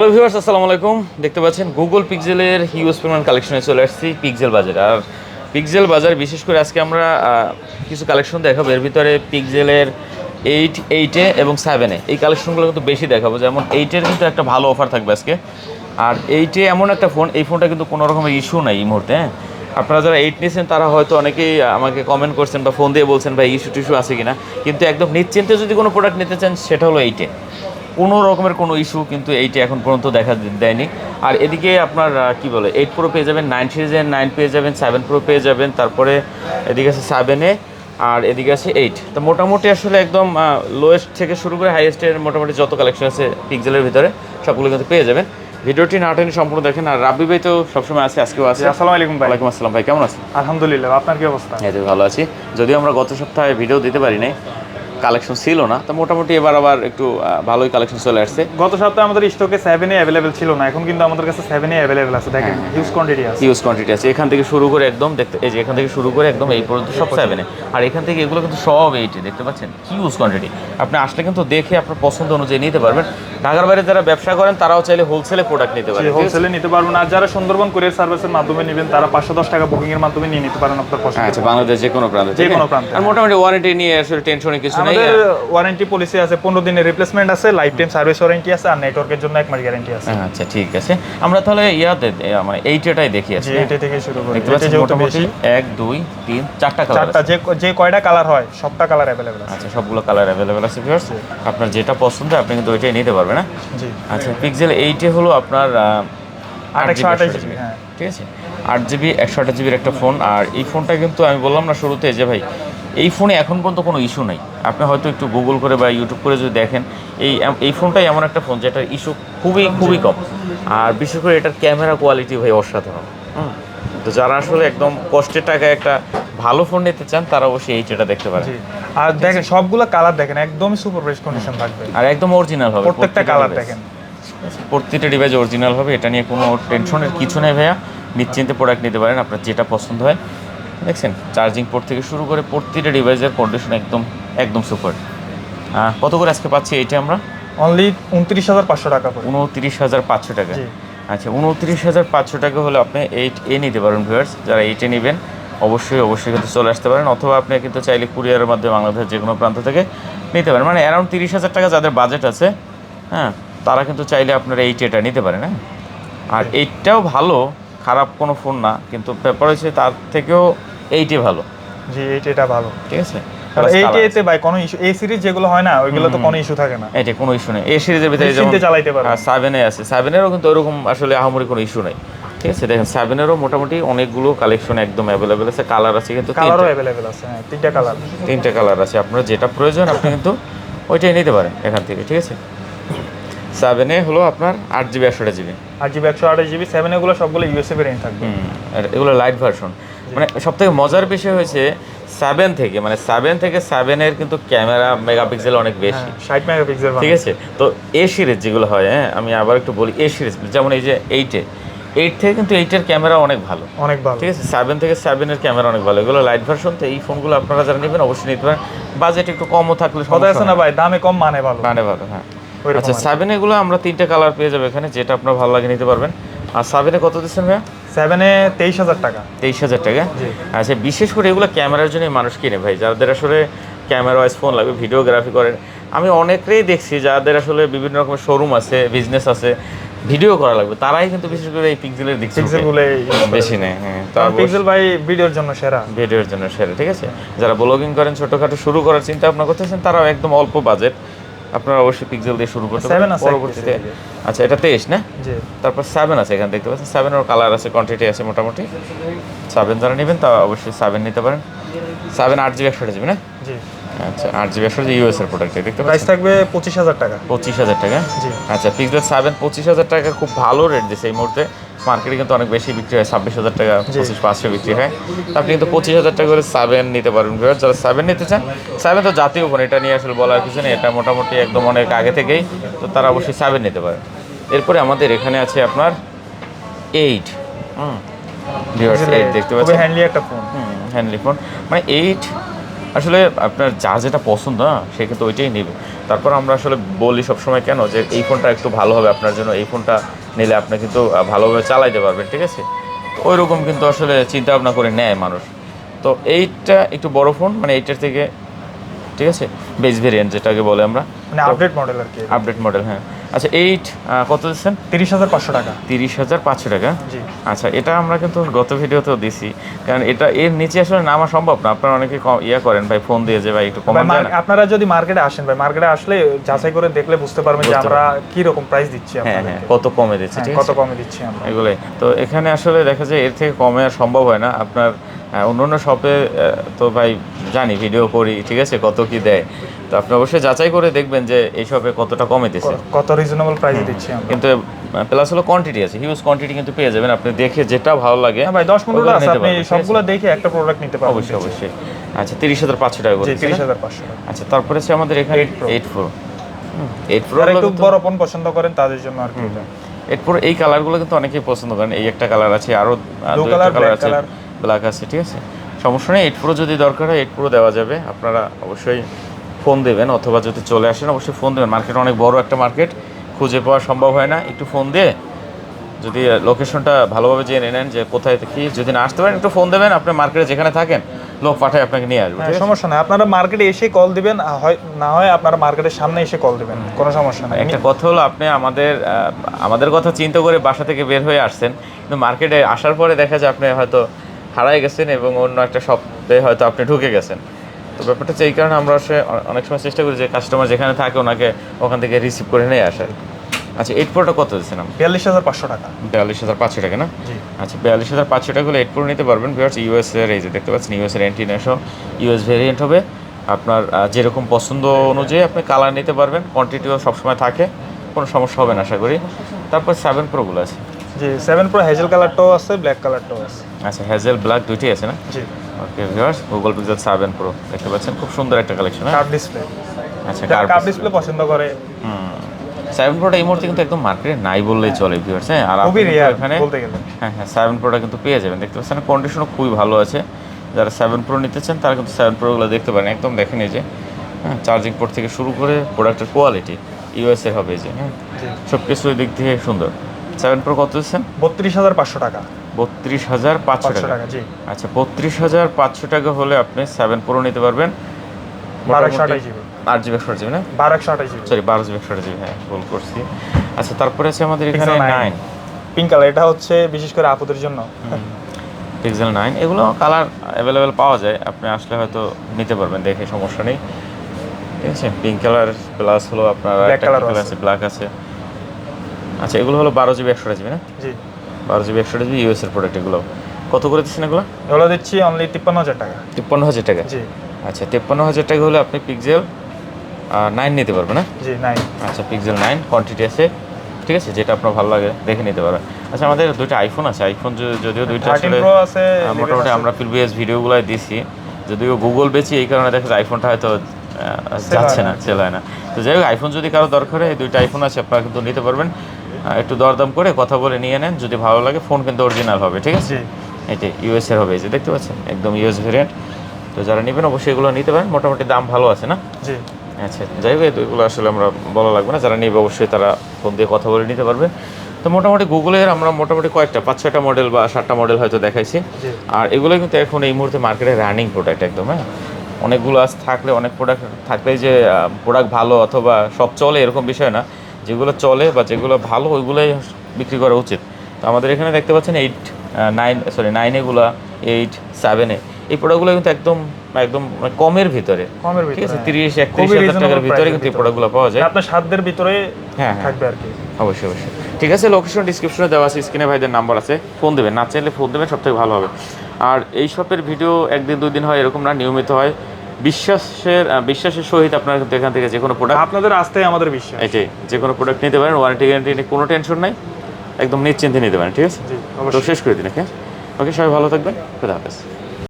Hello viewers, আসসালামু আলাইকুম। দেখতে পাচ্ছেন গুগল পিক্সেলের হিউজ পরিমাণ কালেকশনে চলে আসছি পিক্সেল বাজারে। আর পিক্সেল বাজার বিশেষ করে আজকে আমরা কিছু কালেকশন দেখাবো। এর ভিতরে পিক্সেলের 8 এবং 7 এই কালেকশনগুলো কিন্তু বেশি দেখাবো। যেমন 8 কিন্তু একটা ভালো অফার থাকবে আজকে। আর 8 এমন একটা ফোন, এই ফোনটা কিন্তু কোনো রকমের ইস্যু নাই এই মুহূর্তে। হ্যাঁ, আপনারা যারা 8 নিয়েছেন তারা হয়তো অনেকেই আমাকে কমেন্ট করছেন বা ফোন দিয়ে বলছেন ভাই ইস্যু টিস্যু আছে কিনা, কিন্তু একদম নিশ্চিন্তে যদি কোনো প্রোডাক্ট নিতে চান সেটা হলো 8। কোনো রকমের কোনো ইস্যু কিন্তু এইটা এখন পর্যন্ত দেখা দেয়নি। আর এদিকে আপনার কি বলে 8 প্রো পেয়ে যাবেন, 9 সিরিজের 9 পেয়ে যাবেন, 7 প্রো পেয়ে যাবেন, তারপরে এদিকে আছে 7 আর এদিকে আছে 8। তো মোটামুটি আসলে একদম লোয়েস্ট থেকে শুরু করে হাইয়েস্টের মোটামুটি যত কালেকশন আছে পিক্সেলের ভিতরে সবগুলো কিন্তু পেয়ে যাবেন। ভিডিওটি না টেনে সম্পূর্ণ দেখেন। আর রাব্বি ভাই তো সবসময় আছে, আজকেও আছে। আসসালামু আলাইকুম ভাই। ওয়ালাইকুম আসসালাম ভাই, কেমন আছেন? আলহামদুলিল্লাহ, আপনার কি অবস্থা? এই তো ভালো আছি। যদিও আমরা গত সপ্তাহে ভিডিও দিতে পারি নাই, কালেকশন ছিল না, তো মোটামুটি এবার আবার একটু ভালোই কালেকশন চলে আসছে। গত সপ্তাহে আমাদের স্টকে 7 অ্যাভেলেবেল ছিল না, এখন কিন্তু আমাদের কাছে 7 অ্যাভেলেবেল আছে। দেখেন হিউজ কোয়ান্টিটি আছে। হিউজ কোয়ান্টিটি আছে। এখান থেকে শুরু করে একদম দেখতে, এই যে এখান থেকে শুরু করে একদম এই পর্যন্ত সব 7। আর এখান থেকে এগুলো কিন্তু সব 8 দেখতে পাচ্ছেন, হিউজ কোয়ান্টিটি। আপনি আসলে কিন্তু দেখে আপনার পছন্দ অনুযায়ী নিতে পারবেন। ঢাকার বাইরে যারা ব্যবসা করেন তারাও চাইলে হোলসেলে প্রোডাক্ট নিতে পারেন, হোলসেলে নিতে পারবেন। আর যারা সুন্দরবন কুরিয়ার সার্ভিসের মাধ্যমে নেবেন তারা 510 টাকা বুকিং এর মাধ্যমে নিয়ে নিতে পারেন আপনার পছন্দ। আচ্ছা, বাংলাদেশ যে কোনো প্রান্তে, যে কোনো প্রান্তে। আর মোটামুটি ওয়ারেন্টি নিয়ে আসলে টেনশনের কিছু নেই। আমাদের ওয়ারেন্টি পলিসি আছে, 15 দিনের রিপ্লেসমেন্ট আছে, লাইফ টাইম সার্ভিস ওয়ারেন্টি আছে, আর নেটওয়ার্কের জন্য 1 মাস গ্যারান্টি আছে। আচ্ছা ঠিক আছে, আমরা তাহলে মানে 8টাই দেখি আজকে। 8 থেকে শুরু করি। দেখতে পাচ্ছেন মোটামুটি 1 2 3 4টা কালার আছে। 4টা, যে কয়টা কালার হয় সবটা কালার अवेलेबल আছে। আচ্ছা, সবগুলো কালার अवेलेबल আছে ভিউয়ার্স। আপনার যেটা পছন্দ আপনি কিন্তু ওইটাই নিতে পারবেন। না জি, আচ্ছা, পিক্সেল 8 হলো আপনার 828 জিবি। হ্যাঁ, ঠিক আছে, 8 জিবি 128 জিবির একটা ফোন। আর এই ফোনটা কিন্তু আমি বললাম না শুরুতে যে ভাই এই ফোনে এখন পর্যন্ত কোনো ইস্যু নাই। আপনি হয়তো একটু গুগল করে বা ইউটিউব করে যদি দেখেন, এই ফোনটাই এমন একটা ফোন যেটার ইস্যু খুবই কম। আর বিশেষ করে এটার ক্যামেরা কোয়ালিটি ভাই অসাধারণ। তো যারা আসলে একদম কষ্টের টাকায় একটা ভালো ফোন নিতে চান তারা অবশ্যই এইটা দেখতে পারেন। আর দেখেন সবগুলো কালার দেখেন একদমই সুপার ফ্রেশ কন্ডিশন থাকবে, আর একদম অরিজিনাল হবে প্রত্যেকটা কালার দেখেন। প্রত্যেকটা ডিভাইস অরিজিনাল হবে, এটা নিয়ে কোনো টেনশনের কিছু নেই ভাইয়া। নিশ্চিন্তে প্রোডাক্ট নিতে পারেন আপনার যেটা পছন্দ হয়। দেখছেন চার্জিং পোর্ট থেকে শুরু করে প্রত্যেকটা ডিভাইসের কন্ডিশন একদম সুপার। কত করে আজকে পাচ্ছি এইটা আমরা? অনলি 29,500 টাকা করে। 29,500 টাকা। আচ্ছা, 29,500 টাকা হলে আপনি 8A নিতে পারেন ভিউয়ার্স। যারা 8A নেবেন অবশ্যই কিন্তু চলে আসতে পারেন, অথবা আপনি কিন্তু চাইলে কুরিয়ারের মাধ্যমে বাংলাদেশের যে কোনো প্রান্ত থেকে নিতে পারেন। মানে অ্যারাউন্ড 30,000 টাকা যাদের বাজেট আছে, হ্যাঁ, তারা কিন্তু চাইলে আপনারা 8A নিতে পারেন। হ্যাঁ, আর 8টাও ভালো, খারাপ কোনো ফোন না, কিন্তু ব্যাপার হচ্ছে তার থেকেও 8A ভালো। জি, এটা ভালো। ঠিক আছে, এইটাতে ভাই কোনো ইস্যু, এই সিরিজ যেগুলো হয় না ওইগুলো তো কোনো ইস্যু থাকে না। এটা কোনো ইস্যু নেই। এই সিরিজের ভিতরে যেমন চালাইতে পারবেন। 7 আছে, 7-এরও কিন্তু ওরকম আসলে আহামরি কোনো ইস্যু নেই। ঠিক আছে, দেখেন 7-এরও মোটামুটি অনেকগুলো কালেকশন একদম অ্যাভেলেবেল আছে। কালার আছে কিন্তু কালারও অ্যাভেলেবেল আছে। হ্যাঁ, 3টা কালার আছে। আপনার যেটা প্রয়োজন আপনি কিন্তু ওইটাই নিতে পারেন এখান থেকে। ঠিক আছে, 7A হলো আপনার 8 জিবি 128 জিবি। 8 GB 128 GB. 7 এগুলো সবগুলো ইউএসএ ভেরিয়েন্ট থাকবে। আর এগুলো লাইট ভার্সন। মানে সবথেকে মজার বিষয় হয়েছে 7 থেকে, মানে 7 কিন্তু ক্যামেরা মেগাপিক্সেল অনেক বেশি, 60 মেগাপিক্সেল। ঠিক আছে। তো এ সিরিজ যেগুলো হয়, হ্যাঁ আমি আবার একটু বলি, এ সিরিজ যেমন এই যে 8 থেকে কিন্তু 8-এর ক্যামেরা অনেক ভালো, ঠিক আছে। 7 থেকে 7-এর ক্যামেরা অনেক ভালো। এগুলো লাইট ভার্সন। তো এই ফোনগুলো আপনারা যারা নেবেন অবশ্যই নিতে পারেন। বাজেট একটু কমও থাকলে কথা আছে না ভাই, দামে কম মানে ভালো। হ্যাঁ। আচ্ছা, 7 এগুলো আমরা 3টা কালার পেয়ে যাবো এখানে, যেটা আপনার ভালো লাগে নিতে পারবেন। আর 7-এ কত দিচ্ছেন ভাইয়া? 7-এ 23,000 টাকা। 23,000 টাকা। আচ্ছা, বিশেষ করে এগুলো ক্যামেরার জন্য মানুষ কিনে ভাই, যাদের আসলে ক্যামেরা ওয়াইজ ফোন লাগবে, ভিডিওগ্রাফি করেন। আমি অনেকেই দেখছি যাদের আসলে বিভিন্ন রকমের শোরুম আছে, বিজনেস আছে, ভিডিও করা লাগবে, তারাই কিন্তু বিশেষ করে এই পিক্সেলের দিক থেকে বেশি নেয়। হ্যাঁ, তো পিক্সেল ভাই ভিডিওর জন্য সেরা। ঠিক আছে। যারা ব্লগিং করেন, ছোটখাটো শুরু করার চিন্তা ভাবনা করতেছেন, তারাও একদম অল্প বাজেট, আপনারা অবশ্যই পিক্সেল দিয়ে শুরু করতে পারেন পরবর্তীতে। আচ্ছা, এটা 23 না? জি। তারপর 7 আছে এখানে, দেখতে পাচ্ছেন 7-এর কালার আছে, কোয়ান্টিটি আছে মোটামুটি। 7 যারা নেবেন তা অবশ্যই 7 নিতে পারেন। 7 8 জিবি 128 জিবি না? জি। আচ্ছা, 8 জিবি 128 ইউএস এর প্রোডাক্ট, দেখতে পাচ্ছেন। প্রাইস থাকবে 25,000 টাকা। 25,000 টাকা। জি। আচ্ছা, পিক্সেল 7 25,000 টাকা খুব ভালো রেট দিচ্ছে এই মুহূর্তে। মার্কেটে কিন্তু অনেক বেশি বিক্রি হয়, 26,000 টাকা, 25,500 বিক্রি হয়। আপনি কিন্তু 25,000 টাকা করে 7 নিতে পারবেন। যারা 7 নিতে চান, 7 তো জাতীয় ফোন, এটা নিয়ে আসলে বলার কিছু নেই, এটা মোটামুটি একদম অনেক আগে থেকেই, তো তারা অবশ্যই 7 নিতে পারেন। এরপরে আমাদের এখানে আছে আপনার 8। ভিউয়ার্স, 8 দেখতে পাচ্ছেন, হ্যান্ডলি একটা ফোন। হ্যান্ডলি ফোন। মানে 8 আসলে আপনার যা যেটা পছন্দ না সে কিন্তু ওইটাই নেবে। তারপর আমরা আসলে বলি সবসময় কেন যে এই ফোনটা একটু ভালো হবে আপনার জন্য, এই ফোনটা নিলে আপনি কিন্তু ভালোভাবে চালাইতে পারবেন, ঠিক আছে? ওই রকম কিন্তু আসলে চিন্তা ভাবনা করে নেয় মানুষ। তো এইটা একটু বড় ফোন, মানে এইটার থেকে, ঠিক আছে, বেস ভেরিয়েন্ট যেটাকে বলে আমরা, মানে আপডেট মডেল আর কি। আপডেট মডেল, হ্যাঁ। আচ্ছা, এইট কত দিচ্ছেন? 30,500 টাকা। 30,500 টাকা। জি। আচ্ছা, এটা আমরা কিন্তু গত ভিডিওতেও দিছি, কারণ এটা এর নিচে আসলে নামা সম্ভব না। আপনারা অনেকে ইয়া করেন ভাই, ফোন দিয়ে যে ভাই একটু কমান যায় না। আপনারা যদি মার্কেটে আসেন ভাই, মার্কেটে আসলে যাচাই করে দেখলে বুঝতে পারবেন যে আমরা কি রকম প্রাইস দিচ্ছি হ্যাঁ হ্যাঁ, আপনাদেরকে। কত কমে দিচ্ছে, ঠিক কত আছে, কমে দিচ্ছি আমরা এগুলোই তো। এখানে আসলে দেখা যায় এর থেকে কমে আর সম্ভব হয় না। আপনার অন্য অন্য শপে তো ভাই জানি, ভিডিও করি, ঠিক আছে, কত কি দেয়। তো আপনি অবশ্যই যাচাই করে দেখবেন যে এই শপে কতটা কমে দিচ্ছে, কত রিজনেবল প্রাইসে দিচ্ছি আমরা। কিন্তু প্লাস হলো কোয়ান্টিটি আছে, হিউজ কোয়ান্টিটি কিন্তু পেয়ে যাবেন। আপনি দেখে যেটা ভালো লাগে, হ্যাঁ ভাই, 10-15টা আছে, আপনি সবগুলো দেখে একটা প্রোডাক্ট নিতে পারবেন। অবশ্যই অবশ্যই। আচ্ছা, 30,500 টাকা করে। 30,500 টাকা। আচ্ছা, তারপরে আছে আমাদের এখানে 8 Pro। 8 Pro যারা একটু বড় ফোন পছন্দ করেন তাদের জন্য আর কি এটা। 8 Pro এই কালারগুলো কিন্তু অনেকেই পছন্দ করেন। এই একটা কালার আছে, আরো ব্লু দুই কালার, একটা কালার ব্ল্যাক আছে, কালার। ব্ল্যাক আছে, ঠিক আছে, সমস্যা নেই। 8 Pro যদি দরকার হয় 8 Pro দেওয়া যাবে। আপনারা অবশ্যই ফোন দেবেন, অথবা যদি চলে আসেন অবশ্যই ফোন দেবেন। মার্কেট অনেক বড় একটা মার্কেট, খুঁজে পাওয়া সম্ভব হয় না। একটু ফোন দিয়ে যদি লোকেশনটা ভালোভাবে জেনে নেন যে কোথায় কি, যদি না আসতে পারেন একটু ফোন দেবেন। আপনি মার্কেটে যেখানে থাকেন লোক পাঠায় আপনাকে নিয়ে আসবে, ঠিক আছে? সমস্যা নাই, আপনারা মার্কেটে এসে কল দিবেন, না হয় আপনারা মার্কেটের সামনে এসে কল দিবেন, কোনো সমস্যা নাই। একটা কথা হলো, আপনি আমাদের কথা চিন্তা করে বাসা থেকে বের হয়ে আসছেন, কিন্তু মার্কেটে আসার পরে দেখা যায় আপনি হয়তো হারাই গেছেন এবং অন্য একটা শপে হয়তো আপনি ঢুকে গেছেন। তো ব্যাপারটা হচ্ছে এই কারণে আমরা অনেক সময় চেষ্টা করি যে কাস্টমার যেখানে থাকে ওনাকে ওখান থেকে রিসিভ করে নিয়ে আসার। আচ্ছা, 8 Proটা কত দিচ্ছিলাম? 42,500 টাকা। 42,500 টাকা না? জি। আচ্ছা, 42,500 টাকা হলে 8 Pro নিতে পারবেন। ভিউয়ার্স, ইউএস এর, এই যে দেখতে পাচ্ছেন ইউএস এর অ্যান্টিনা সহ ইউএস ভেরিয়েন্ট হবে। আপনার যেরকম পছন্দ অনুযায়ী আপনি কালার নিতে পারবেন, কোয়ান্টিটিও সবসময় থাকে, কোনো সমস্যা হবে না আশা করি। তারপর 7 Proগুলো আছে। জি, 7 Pro হ্যাজেল কালারটাও আছে, ব্ল্যাক কালারটাও আছে। আচ্ছা, হ্যাজেল ব্ল্যাক দুইটাই আছে না? জি। Okay viewers, Google Pixel 7 Pro দেখতে পাচ্ছেন, খুব সুন্দর একটা কালেকশন। Curve display. আচ্ছা, যারা কার্ভ ডিসপ্লে পছন্দ করে। 7 Proটা এই মুহূর্তে কিন্তু একদম মার্কেটে নাই বললেই চলে ভিউয়ার্স। হ্যাঁ, আর খুবই আপনি রেয়ার এখানে বলতে গেলে। হ্যাঁ হ্যাঁ, 7 Proটা কিন্তু পেয়ে যাবেন। দেখতে পাচ্ছেন কন্ডিশনও খুবই ভালো আছে। যারা 7 Pro নিতে চান তারা কিন্তু 7 Proগুলো দেখতে পারেন। একদম দেখেন এই যে, হ্যাঁ, চার্জিং পোর্ট থেকে শুরু করে প্রোডাক্টের কোয়ালিটি ইউএস এর হবে, এই যে, হ্যাঁ, সব কিছুর দিক থেকে সুন্দর। 7 Pro কত দিচ্ছেন? 32,500 টাকা। 32,500 টাকা। জি। আচ্ছা, 32,500 টাকা হলে আপনি 7 Pro নিতে পারবেন। 1228 জিবি। 8GB 128GB না? 1228 জিবি। সরি, 12GB 128GB, হ্যাঁ, ভুল করছি। আচ্ছা, তারপরে আছে আমাদের এখানে 9 পিঙ্ক কালার, এটা হচ্ছে বিশেষ করে আপুদের জন্য। পিক্সেল 9, এগুলো কালার অ্যাভেলেবেল পাওয়া যায়, আপনি আসলে হয়তো নিতে পারবেন দেখে, সমস্যা নেই, ঠিক আছে। পিঙ্ক কালার প্লাস হলো আপনার একটা কালার আছে, ব্ল্যাক আছে। আচ্ছা, এগুলো হলো 12GB 128GB না? জি। 12GB 128GB ইউএস এর প্রোডাক্ট। এগুলো কত করে দিচ্ছেন এগুলো? এগুলো দিচ্ছি অনলি 53,000 টাকা। 53,000 টাকা? জি। আচ্ছা, 53,000 টাকা হলে আপনি পিক্সেল 9 নিতে পারবেন না? জি, 9। আচ্ছা, পিক্সেল 9 কোয়ান্টিটি আছে, ঠিক আছে, যেটা আপনার ভালো লাগে দেখে নিতে পারবেন। আচ্ছা, আমাদের দুইটা আইফোন আছে। আইফোন যদিও দুইটা আসলে আছে, মোটামুটি আমরা প্রিভিয়াস ভিডিওগুলোয় দিছি, যদিও গুগল বেচি এই কারণে দেখা যায় আইফোনটা হয়তো যাচ্ছে না, সেল হয় না। তো যাই হোক, আইফোন যদি কারো দরকার হয়, এই দুইটা আইফোন আছে, আপনারা কিন্তু নিতে পারবেন। একটু দরদাম করে কথা বলে নিয়ে নেন, যদি ভালো লাগে। ফোন কিন্তু অরিজিনাল হবে, ঠিক আছে, এটাই ইউএস এর হবে, এই যে দেখতে পাচ্ছেন একদম ইউএস ভেরিয়েন্ট। তো যারা নেবেন অবশ্যই এগুলো নিতে পারেন, মোটামুটি দাম ভালো আছে না? জি। আচ্ছা, যাই হোক, এগুলো আসলে আমরা বলা লাগবে না, যারা নেবে অবশ্যই তারা ফোন দিয়ে কথা বলে নিতে পারবে। তো মোটামুটি গুগলের আমরা মোটামুটি কয়েকটা 5-6টা মডেল বা 7টা মডেল হয়তো দেখাইছি। আর এগুলো কিন্তু এখন এই মুহূর্তে মার্কেটে রানিং প্রোডাক্ট একদম। হ্যাঁ, অনেকগুলো আজ থাকলে, অনেক প্রোডাক্ট থাকলে যে প্রোডাক্ট ভালো অথবা সব চলে এরকম বিষয় না। যেগুলো চলে বা যেগুলো ভালো ওইগুলোই বিক্রি করা উচিত। তো আমাদের এখানে দেখতে পাচ্ছেন 9 এগুলো, 8, 7 এই প্রোডাক্টগুলো কিন্তু একদম একদম কমের ভিতরে, ঠিক আছে, 30-31 টাকার ভিতরে কিন্তু এই প্রোডাক্টগুলো পাওয়া যায়। আপনার সাধ্যের ভিতরে হ্যাঁ থাকবে আর কি। অবশ্যই অবশ্যই, ঠিক আছে। লোকেশন ডিসক্রিপশনে দেওয়া আছে, স্ক্রিনে ভাইদের নাম্বার আছে, ফোন দেবেন, না চাইলে ফোন দেবেন, সবথেকে ভালো হবে। আর এই শপের ভিডিও একদিন 2 দিন হয় এরকম না, নিয়মিত হয়। বিশ্বাসের সহিত আপনারা কিন্তু এখান থেকে যে কোনো প্রোডাক্ট, আপনাদের আস্থায় আমাদের বিশ্বাস, এটাই, যে কোনো প্রোডাক্ট নিতে পারেন। ওয়ারেন্টি গ্যারান্টি নিয়ে কোনো টেনশন নাই, একদম নিশ্চিন্তে নিতে পারেন, ঠিক আছে। তো শেষ করে দিন, ওকে, সবাই ভালো থাকবেন, খুদা হাফেজ।